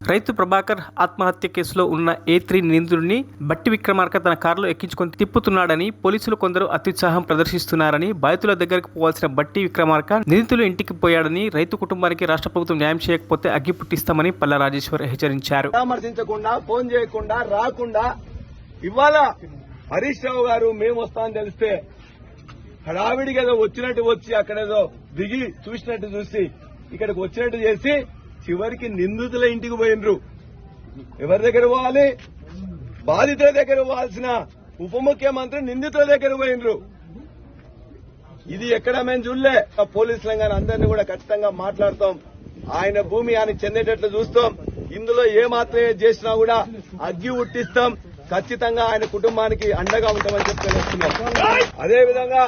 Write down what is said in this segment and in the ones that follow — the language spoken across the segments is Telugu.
రైతు ప్రభాకర్ ఆత్మహత్య కేసులో ఉన్న A3 నిందితుడిని బట్టి విక్రమార్క తన కారులో ఎక్కించుకొని తిప్పుతున్నాడని పోలీసులు కొందరు అత్యుత్సాహం ప్రదర్శిస్తున్నారని, బాధితుల దగ్గరకు పోవాల్సిన బట్టి విక్రమార్క నిందితులు ఇంటికి పోయాడని, రైతు కుటుంబానికి రాష్ట్ర ప్రభుత్వం న్యాయం చేయకపోతే అగ్గి పుట్టిస్తామని పల్లా రాజేశ్వర్ హెచ్చరించారు. పరామర్శించకుండా, ఫోన్ చేయకుండా, రాకుండా ఇవాళ హరీష్ రావు గారు మేము వస్తామని తెలిస్తే హడావిడిగా ఏదో వచ్చినట్టు వచ్చి అక్కడేదో దిగి చూసినట్టు చూసి ఇక్కడికి వచ్చినట్టు చేసి చివరికి నిందితుల ఇంటికి పోయినరు. ఎవరి దగ్గర పోవాలి? బాధితుల దగ్గర పోవాల్సిన ఉప ముఖ్యమంత్రి నిందితుల దగ్గర పోయినరు. ఇది ఎక్కడ మేము చూడలే. పోలీసులు కానీ అందరినీ కూడా ఖచ్చితంగా మాట్లాడతాం. ఆయన భూమి ఆయన చెందేటట్లు చూస్తాం. ఇందులో ఏ మాత్రమే చేసినా కూడా అగ్గి ఉట్టిస్తాం. ఖచ్చితంగా ఆయన కుటుంబానికి అండగా ఉంటామని చెప్పి తెలుస్తున్నాం. అదేవిధంగా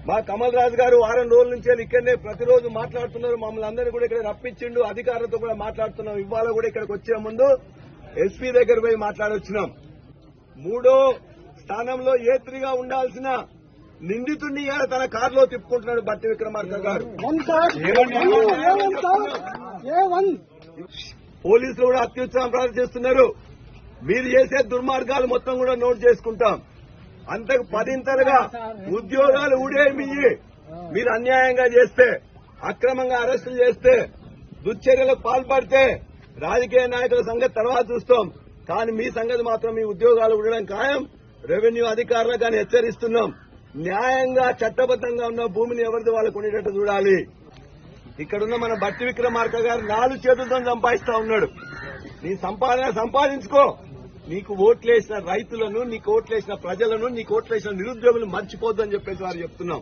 మా కమల్ రాజు గారు వారం రోజుల నుంచి ఇక్కడనే ప్రతిరోజు మాట్లాడుతున్నారు. మమ్మల్ని అందరినీ కూడా ఇక్కడ రప్పించిండు. అధికారులతో కూడా మాట్లాడుతున్నాం. ఇవాళ కూడా ఇక్కడికి వచ్చే ముందు ఎస్పీ దగ్గర పోయి మాట్లాడొచ్చినాం. 3వ స్థానంలో A3గా ఉండాల్సిన నిందితుడిని తన కారులో తిప్పుకుంటున్నాడు బట్టి విక్రమార్క గారు. పోలీసులు కూడా అత్యుత్సాహం ప్రదర్శిస్తున్నారు. మీరు చేసే దుర్మార్గాలు మొత్తం కూడా నోట్ చేసుకుంటాం. అంతకు 10ంతలుగా ఉద్యోగాలు ఊడేమి మీరు అన్యాయంగా చేస్తే, అక్రమంగా అరెస్టులు చేస్తే, దుశ్చర్యలకు పాల్పడితే రాజకీయ నాయకుల సంగతి తర్వాత చూస్తాం. కానీ మీ సంగతి మాత్రం మీ ఉద్యోగాలు ఉండడం ఖాయం. రెవెన్యూ అధికారులకు కానీ హెచ్చరిస్తున్నాం. న్యాయంగా చట్టబద్దంగా ఉన్న భూమిని ఎవరిది వాళ్ళకు ఉండేటట్టు చూడాలి. ఇక్కడున్న మన బట్టి విక్రమార్క గారు 4 చేతులతో సంపాదిస్తా ఉన్నాడు. నీ సంపాదన సంపాదించుకో. నీకు ఓట్లేసిన రైతులను, నీకు ఓట్లేసిన ప్రజలను, నీకు ఓట్లేసిన నిరుద్యోగులు మర్చిపోద్దని చెప్పేసి వారు చెప్తున్నాం.